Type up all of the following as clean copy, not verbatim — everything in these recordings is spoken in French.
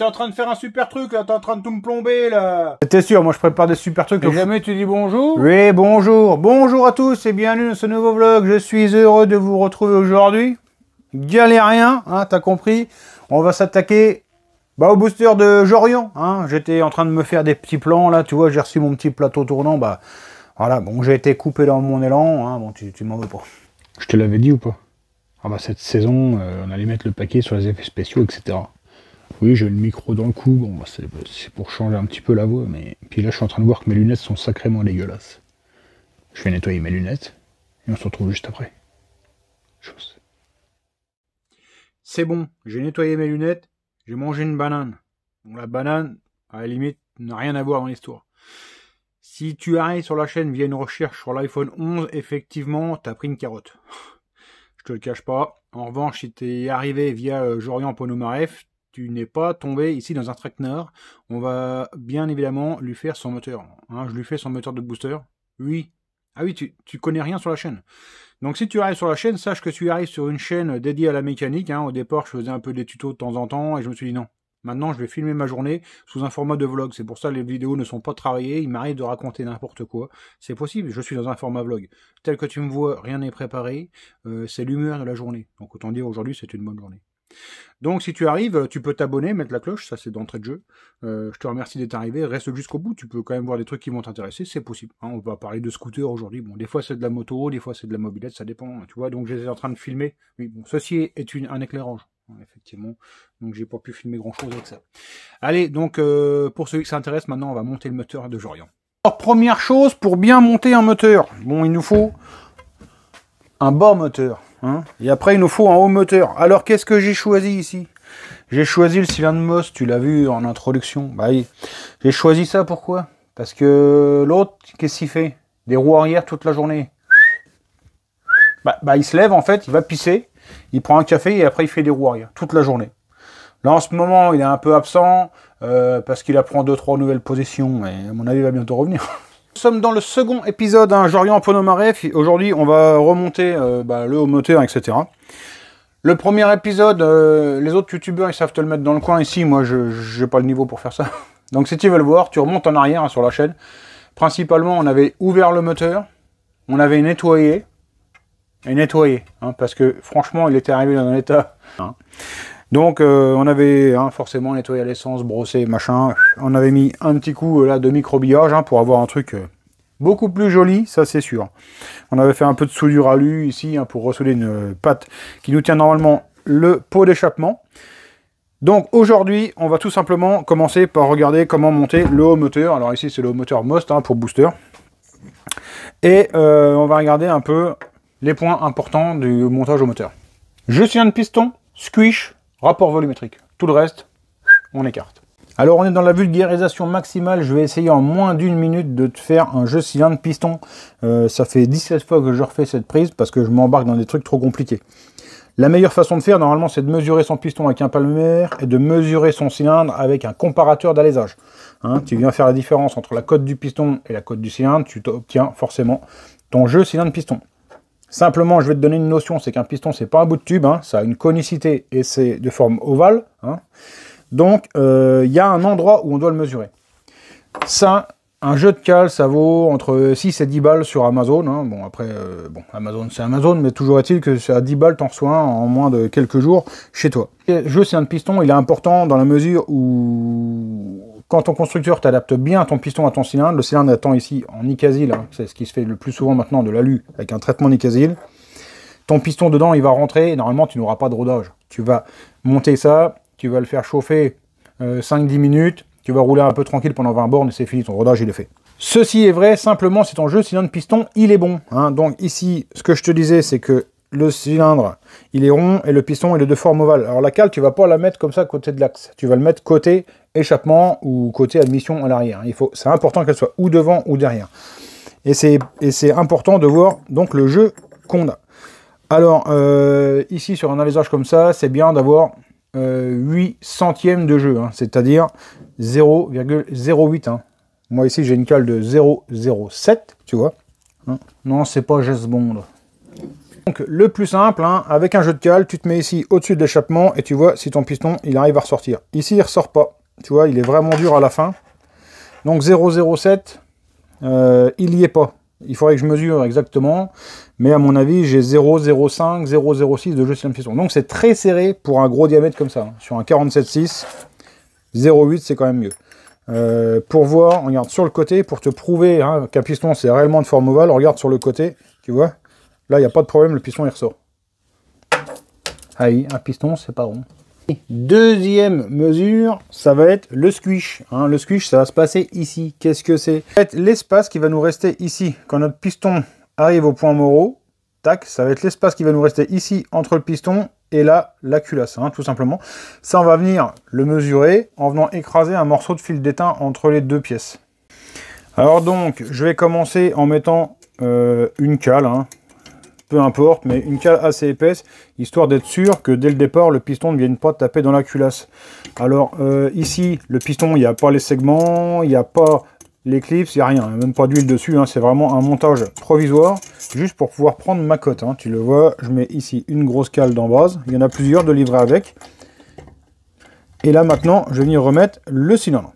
t'es en train de faire un super truc, là, t'es en train de tout me plomber, là. T'es sûr, moi je prépare des super trucs. Et jamais tu dis bonjour? Oui, bonjour. Bonjour à tous et bienvenue dans ce nouveau vlog. Je suis heureux de vous retrouver aujourd'hui. Galérien, hein, t'as compris. On va s'attaquer au booster de Jorian. Hein. J'étais en train de me faire des petits plans, là, tu vois, j'ai reçu mon petit plateau tournant, voilà, bon, j'ai été coupé dans mon élan, hein, bon, tu m'en veux pas. Je te l'avais dit ou pas? Ah cette saison, on allait mettre le paquet sur les effets spéciaux, etc. Oui, j'ai le micro dans le cou, bon, c'est pour changer un petit peu la voix, mais... Puis là, je suis en train de voir que mes lunettes sont sacrément dégueulasses. Je vais nettoyer mes lunettes, et on se retrouve juste après. Chose. C'est bon, j'ai nettoyé mes lunettes, j'ai mangé une banane. Bon, la banane, à la limite, n'a rien à voir dans l'histoire. Si tu arrives sur la chaîne via une recherche sur l'iPhone 11, effectivement, t'as pris une carotte. Je te le cache pas. En revanche, si t'es arrivé via Jorian Ponomareff, tu n'es pas tombé ici dans un traquenard. On va bien évidemment lui faire son moteur. Hein, je lui fais son moteur de booster. Oui. Ah oui, tu connais rien sur la chaîne. Donc si tu arrives sur la chaîne, sache que tu arrives sur une chaîne dédiée à la mécanique. Hein. Au départ, je faisais un peu des tutos de temps en temps et je me suis dit non. Maintenant, je vais filmer ma journée sous un format de vlog. C'est pour ça que les vidéos ne sont pas travaillées. Il m'arrive de raconter n'importe quoi. C'est possible, je suis dans un format vlog. Tel que tu me vois, rien n'est préparé. C'est l'humeur de la journée. Donc autant dire aujourd'hui, c'est une bonne journée. Donc si tu arrives, tu peux t'abonner, mettre la cloche, ça c'est d'entrée de jeu. Je te remercie d'être arrivé, reste jusqu'au bout, tu peux quand même voir des trucs qui vont t'intéresser, c'est possible. Hein, on va parler de scooter aujourd'hui, bon des fois c'est de la moto, des fois c'est de la mobilette, ça dépend, tu vois, donc j'étais en train de filmer. Oui, bon, ceci est un éclairage, hein, effectivement, donc j'ai pas pu filmer grand chose avec ça. Allez, donc pour ceux qui s'intéressent, maintenant on va monter le moteur de Jorian. Alors première chose, pour bien monter un moteur, bon il nous faut un bas moteur. Hein, et après, il nous faut un haut moteur. Alors, qu'est-ce que j'ai choisi ici? J'ai choisi le cylindre Moss, tu l'as vu en introduction. J'ai choisi ça, pourquoi? Parce que l'autre, qu'est-ce qu'il fait? Des roues arrière toute la journée. Il se lève, en fait, il va pisser, il prend un café et après, il fait des roues arrière toute la journée. Là, en ce moment, il est un peu absent parce qu'il apprend 2-3 nouvelles positions. Mais à mon avis, il va bientôt revenir. Nous sommes dans le second épisode, hein, Jorian Ponomareff. Aujourd'hui, on va remonter le haut moteur, etc. Le premier épisode, les autres youtubeurs, ils savent te le mettre dans le coin. Ici, moi, je n'ai pas le niveau pour faire ça. Donc, si tu veux le voir, tu remontes en arrière hein, sur la chaîne. Principalement, on avait ouvert le moteur, on avait nettoyé, hein, parce que franchement, il était arrivé dans un état... Hein. Donc, on avait forcément nettoyé l'essence, brossé, machin. On avait mis un petit coup là de microbillage hein, pour avoir un truc beaucoup plus joli, ça c'est sûr. On avait fait un peu de soudure alu ici hein, pour ressouder une patte qui nous tient normalement le pot d'échappement. Donc aujourd'hui, on va tout simplement commencer par regarder comment monter le haut moteur. Alors ici, c'est le haut moteur Most hein, pour booster. Et on va regarder un peu les points importants du montage au moteur. Je suis un piston, squish, rapport volumétrique. Tout le reste, on écarte. Alors on est dans la vulgarisation maximale. Je vais essayer en moins d'une minute de te faire un jeu cylindre piston. Ça fait 17 fois que je refais cette prise parce que je m'embarque dans des trucs trop compliqués. La meilleure façon de faire, normalement, c'est de mesurer son piston avec un palmaire et de mesurer son cylindre avec un comparateur d'alésage. Hein, tu viens faire la différence entre la cote du piston et la cote du cylindre, tu obtiens forcément ton jeu cylindre piston. Simplement, je vais te donner une notion, c'est qu'un piston, c'est pas un bout de tube, hein, ça a une conicité et c'est de forme ovale. Hein. Donc, il y a un endroit où on doit le mesurer. Ça, un jeu de cale, ça vaut entre 6 et 10 balles sur Amazon. Hein. Bon, après, Amazon, c'est Amazon, mais toujours est-il que c'est à 10 balles, t'en reçois un en moins de quelques jours chez toi. Le jeu cylindre piston, il est important dans la mesure où, quand ton constructeur t'adapte bien ton piston à ton cylindre, le cylindre étant ici en Nicasil, hein, c'est ce qui se fait le plus souvent maintenant de l'alu avec un traitement Nicasil, ton piston dedans il va rentrer et normalement tu n'auras pas de rodage. Tu vas monter ça, tu vas le faire chauffer 5-10 minutes, tu vas rouler un peu tranquille pendant 20 bornes et c'est fini, ton rodage il est fait. Ceci est vrai simplement si ton jeu cylindre piston il est bon. Hein. Donc ici, ce que je te disais c'est que le cylindre, il est rond et le piston, il est de forme ovale. Alors la cale, tu vas pas la mettre comme ça à côté de l'axe. Tu vas le mettre côté échappement ou côté admission à l'arrière. C'est important qu'elle soit ou devant ou derrière. Et c'est important de voir donc le jeu qu'on a. Alors, ici, sur un alésage comme ça, c'est bien d'avoir 8 centièmes de jeu, hein, c'est-à-dire 0,08. Hein. Moi, ici, j'ai une cale de 0,07, tu vois. Hein. Non, c'est pas James Bond. Donc le plus simple, hein, avec un jeu de cale, tu te mets ici au-dessus de l'échappement et tu vois si ton piston il arrive à ressortir. Ici il ressort pas, tu vois, il est vraiment dur à la fin. Donc 0,07, il y est pas. Il faudrait que je mesure exactement, mais à mon avis j'ai 0,05, 0,06 de jeu sur le piston. Donc c'est très serré pour un gros diamètre comme ça. Hein. Sur un 47,6, 0,8 c'est quand même mieux. Pour voir, regarde sur le côté, pour te prouver hein, qu'un piston c'est réellement de forme ovale, regarde sur le côté, tu vois. Là, il n'y a pas de problème, le piston il ressort. Ah oui, un piston, c'est pas rond. Deuxième mesure, ça va être le squish. Hein, le squish, ça va se passer ici. Qu'est-ce que c'est? Ça va être l'espace qui va nous rester ici. Quand notre piston arrive au point morot, tac, ça va être l'espace qui va nous rester ici entre le piston et là, la culasse, hein, tout simplement. Ça, on va venir le mesurer en venant écraser un morceau de fil d'étain entre les deux pièces. Alors donc, je vais commencer en mettant une cale, hein. Peu importe, mais une cale assez épaisse, histoire d'être sûr que dès le départ, le piston ne vienne pas taper dans la culasse. Alors ici, le piston, il n'y a pas les segments, il n'y a pas les clips, il n'y a rien, même pas d'huile dessus, hein, c'est vraiment un montage provisoire, juste pour pouvoir prendre ma cote. Hein. Tu le vois, je mets ici une grosse cale d'en base, il y en a plusieurs de livrer avec. Et là maintenant, je vais venir remettre le cylindre.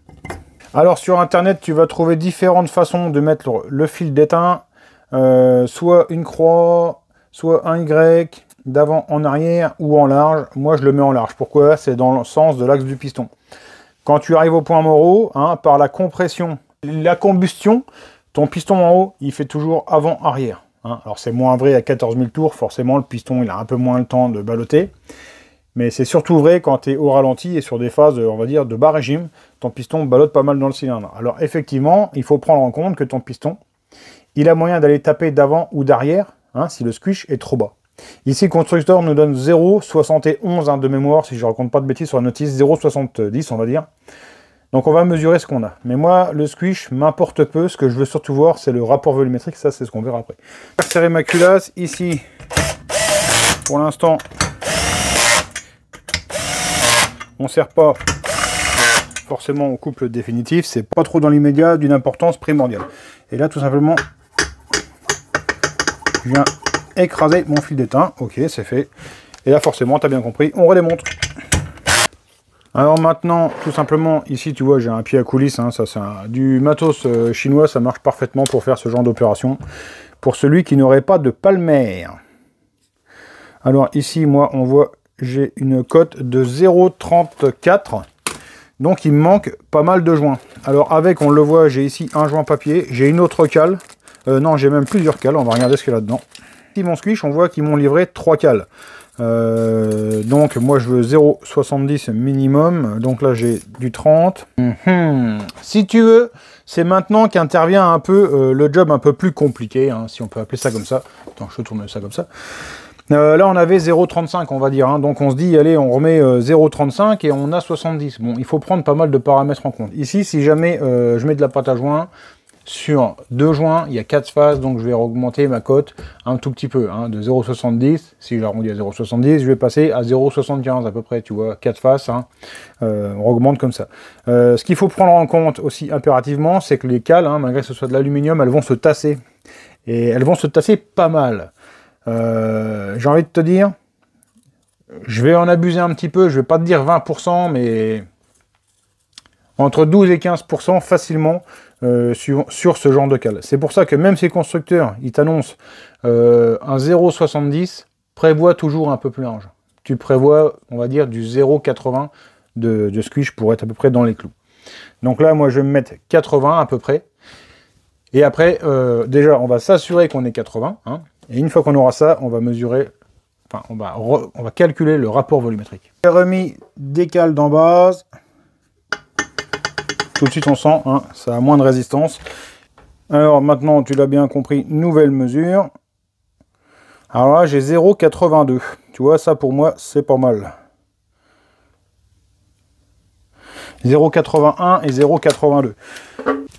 Alors sur internet, tu vas trouver différentes façons de mettre le fil d'étain, soit une croix, soit un Y, d'avant en arrière ou en large. Moi je le mets en large. Pourquoi? C'est dans le sens de l'axe du piston. Quand tu arrives au point morot, hein, par la compression, la combustion, ton piston en haut, il fait toujours avant-arrière. Hein. Alors c'est moins vrai à 14 000 tours, forcément le piston il a un peu moins le temps de balloter. Mais c'est surtout vrai quand tu es au ralenti et sur des phases, on va dire, de bas régime, ton piston ballotte pas mal dans le cylindre. Alors effectivement, il faut prendre en compte que ton piston, il a moyen d'aller taper d'avant ou d'arrière, hein, si le squish est trop bas. Ici, le constructeur nous donne 0,71 hein, de mémoire, si je ne raconte pas de bêtises sur la notice, 0,70 on va dire. Donc on va mesurer ce qu'on a. Mais moi, le squish m'importe peu, ce que je veux surtout voir, c'est le rapport volumétrique, ça c'est ce qu'on verra après. Je vais serrer ma culasse, ici, pour l'instant, on ne serre pas forcément au couple définitif, c'est pas trop dans l'immédiat d'une importance primordiale. Et là, tout simplement, je viens écraser mon fil d'étain. Ok, c'est fait. Et là, forcément, tu as bien compris, on redémonte. Alors maintenant, tout simplement, ici, tu vois, j'ai un pied à coulisses. Hein, ça, c'est du matos chinois, ça marche parfaitement pour faire ce genre d'opération. Pour celui qui n'aurait pas de palmaire. Alors ici, moi, on voit, j'ai une cote de 0,34. Donc, il me manque pas mal de joints. Alors avec, on le voit, j'ai ici un joint papier. J'ai une autre cale. Non, j'ai même plusieurs cales. On va regarder ce qu'il y a là-dedans. Ici, mon squish, on voit qu'ils m'ont livré 3 cales. Donc moi je veux 0,70 minimum, donc là j'ai du 30. Si tu veux, c'est maintenant qu'intervient un peu le job un peu plus compliqué, hein, si on peut appeler ça comme ça. Attends, je tourne ça comme ça. Là on avait 0,35 on va dire, hein, donc on se dit allez on remet 0,35 et on a 70. Bon, il faut prendre pas mal de paramètres en compte. Ici si jamais je mets de la pâte à joint, sur 2 joints, il y a 4 phases, donc je vais augmenter ma cote un tout petit peu, hein, de 0,70, si j'arrondis à 0,70, je vais passer à 0,75 à peu près, tu vois, 4 faces, hein, on augmente comme ça. Ce qu'il faut prendre en compte aussi impérativement, c'est que les cales, hein, malgré que ce soit de l'aluminium, elles vont se tasser, et elles vont se tasser pas mal. J'ai envie de te dire, je vais en abuser un petit peu, je vais pas te dire 20%, mais entre 12 et 15% facilement, sur ce genre de cale. C'est pour ça que même si les constructeurs ils t'annoncent un 0,70, prévoit toujours un peu plus large. Tu prévois, on va dire, du 0,80 de squish pour être à peu près dans les clous. Donc là, moi, je vais me mettre 80 à peu près. Et après, déjà, on va s'assurer qu'on est 80. Hein, et une fois qu'on aura ça, on va mesurer, enfin, on va calculer le rapport volumétrique. J'ai remis des cales d'en base. Tout de suite on sent, hein, ça a moins de résistance. Alors maintenant, tu l'as bien compris, nouvelle mesure. Alors là, j'ai 0,82. Tu vois, ça pour moi, c'est pas mal. 0,81 et 0,82.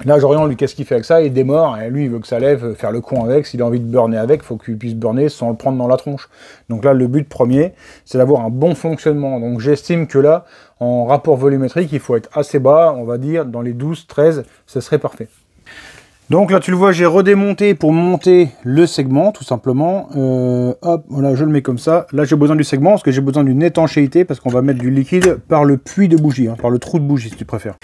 Là, Jorian, lui, qu'est-ce qu'il fait avec ça? Il démord, et lui, il veut que ça lève, faire le con avec. S'il a envie de burner avec, il faut qu'il puisse burner sans le prendre dans la tronche. Donc là, le but premier, c'est d'avoir un bon fonctionnement. Donc j'estime que là, en rapport volumétrique, il faut être assez bas, on va dire, dans les 12, 13, ce serait parfait. Donc là, tu le vois, j'ai redémonté pour monter le segment, tout simplement. Hop, voilà, je le mets comme ça. Là, j'ai besoin du segment parce que j'ai besoin d'une étanchéité parce qu'on va mettre du liquide par le puits de bougie, hein, par le trou de bougie, si tu préfères.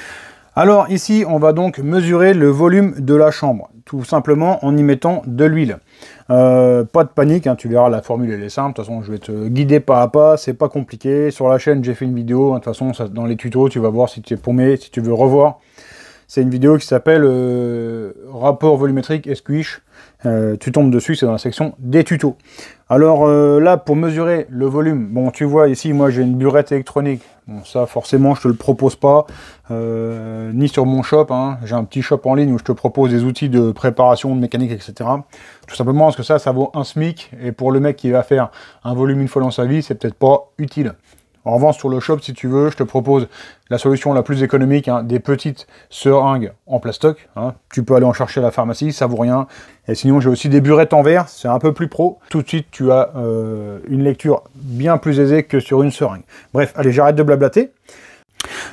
Alors ici, on va donc mesurer le volume de la chambre, tout simplement en y mettant de l'huile. Pas de panique, hein, tu verras, la formule elle est simple. De toute façon, je vais te guider pas à pas, c'est pas compliqué. Sur la chaîne, j'ai fait une vidéo. De toute façon, ça, dans les tutos, tu vas voir si tu es paumé, si tu veux revoir. C'est une vidéo qui s'appelle rapport volumétrique et squish. Tu tombes dessus, c'est dans la section des tutos. Alors là, pour mesurer le volume, bon, tu vois ici, moi j'ai une burette électronique. Bon, ça, forcément, je te le propose pas, ni sur mon shop. Hein. J'ai un petit shop en ligne où je te propose des outils de préparation, de mécanique, etc. Tout simplement parce que ça vaut un SMIC. Et pour le mec qui va faire un volume une fois dans sa vie, c'est peut-être pas utile. En revanche, sur le shop, si tu veux, je te propose la solution la plus économique, hein, des petites seringues en plastoc. Hein. Tu peux aller en chercher à la pharmacie, ça vaut rien. Et sinon, j'ai aussi des burettes en verre, c'est un peu plus pro. Tout de suite, tu as une lecture bien plus aisée que sur une seringue. Bref, allez, j'arrête de blablater.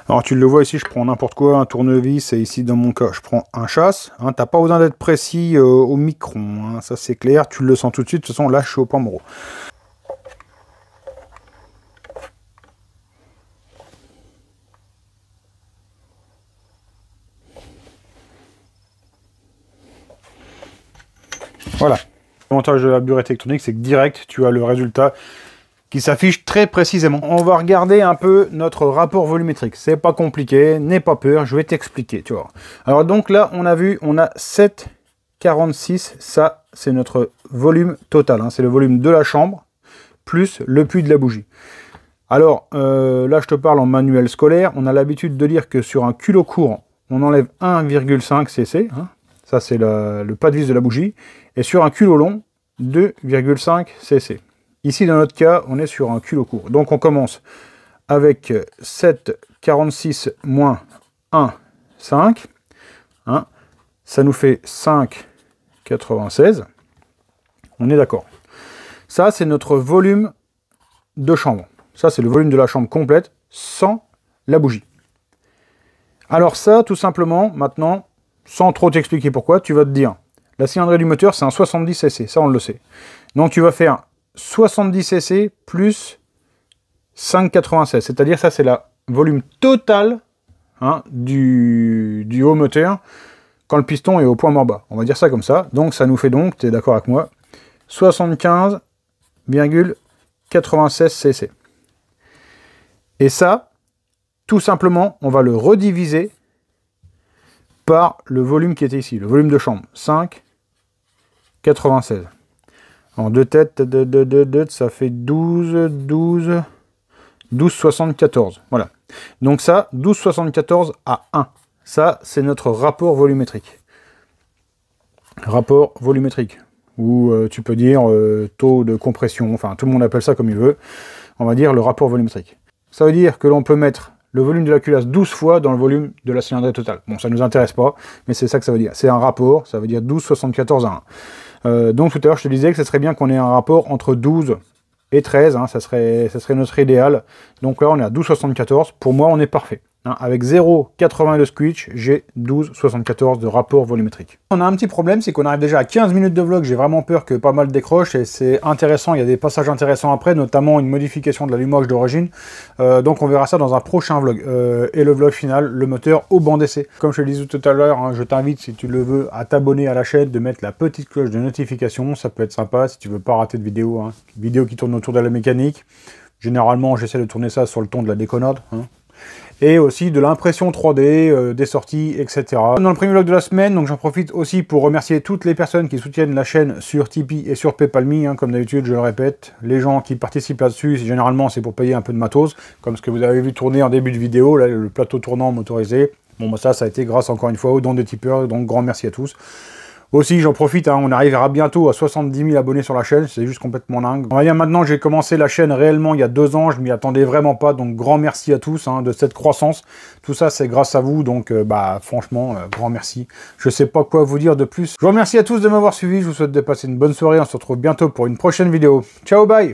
Alors, tu le vois ici, je prends n'importe quoi, un tournevis, et ici, dans mon cas, je prends un chasse. Hein, t'as pas besoin d'être précis au micron, hein, ça c'est clair, tu le sens tout de suite. De toute façon, là, je suis au Pomerol. Voilà. L'avantage de la burette électronique, c'est que direct, tu as le résultat qui s'affiche très précisément. On va regarder un peu notre rapport volumétrique. C'est pas compliqué, n'aie pas peur, je vais t'expliquer, tu vois. Alors donc là, on a vu, on a 7,46. Ça, c'est notre volume total. Hein. C'est le volume de la chambre, plus le puits de la bougie. Alors, là, je te parle en manuel scolaire. On a l'habitude de dire que sur un culot court, on enlève 1,5 cc. Hein. Ça, c'est le pas de vis de la bougie. Et sur un culot long, 2,5 cc. Ici, dans notre cas, on est sur un culot court. Donc, on commence avec 7,46 moins 1,5. Hein. Ça nous fait 5,96. On est d'accord. Ça, c'est notre volume de chambre. Ça, c'est le volume de la chambre complète sans la bougie. Alors ça, tout simplement, maintenant, sans trop t'expliquer pourquoi, tu vas te dire, la cylindrée du moteur, c'est un 70 cc, ça on le sait. Donc tu vas faire 70 cc plus 5,96, c'est-à-dire ça c'est le volume total, hein, du haut moteur quand le piston est au point mort bas. On va dire ça comme ça. Donc ça nous fait donc, tu es d'accord avec moi, 75,96 cc. Et ça, tout simplement, on va le rediviser par le volume qui était ici, le volume de chambre, 5,96. En deux têtes, ça fait 12,74. Voilà. Donc ça, 12,74 à 1. Ça, c'est notre rapport volumétrique. Rapport volumétrique. Ou tu peux dire taux de compression, enfin tout le monde appelle ça comme il veut. On va dire le rapport volumétrique. Ça veut dire que l'on peut mettre le volume de la culasse 12 fois dans le volume de la cylindrée totale. Bon, ça ne nous intéresse pas, mais c'est ça que ça veut dire. C'est un rapport, ça veut dire 12,74 à 1. Donc tout à l'heure, je te disais que ce serait bien qu'on ait un rapport entre 12 et 13, hein, ça serait notre idéal. Donc là, on est à 12,74. Pour moi, on est parfait. Hein, avec 0,80 de squeeze, j'ai 12,74 de rapport volumétrique. On a un petit problème, c'est qu'on arrive déjà à 15 minutes de vlog. J'ai vraiment peur que pas mal décroche et c'est intéressant. Il y a des passages intéressants après, notamment une modification de l'allumage d'origine. Donc on verra ça dans un prochain vlog. Et le vlog final, le moteur au banc d'essai. Comme je te le disais tout à l'heure, hein, je t'invite, si tu le veux, à t'abonner à la chaîne, de mettre la petite cloche de notification. Ça peut être sympa si tu veux pas rater de vidéos. Hein. Vidéos qui tournent autour de la mécanique. Généralement, j'essaie de tourner ça sur le ton de la déconnade. Hein. Et aussi de l'impression 3D, des sorties, etc. Dans le premier vlog de la semaine, donc j'en profite aussi pour remercier toutes les personnes qui soutiennent la chaîne sur Tipeee et sur PayPal.me, hein, comme d'habitude, je le répète. Les gens qui participent là-dessus, généralement, c'est pour payer un peu de matos, comme ce que vous avez vu tourner en début de vidéo, là, le plateau tournant motorisé. Bon, bah ça a été grâce encore une fois aux dons des tipeurs, donc grand merci à tous. Aussi, j'en profite, hein, on arrivera bientôt à 70 000 abonnés sur la chaîne, c'est juste complètement dingue. On va dire maintenant, j'ai commencé la chaîne réellement il y a 2 ans, je m'y attendais vraiment pas, donc grand merci à tous hein, de cette croissance. Tout ça, c'est grâce à vous, donc franchement, grand merci. Je sais pas quoi vous dire de plus. Je vous remercie à tous de m'avoir suivi, je vous souhaite de passer une bonne soirée, on se retrouve bientôt pour une prochaine vidéo. Ciao, bye!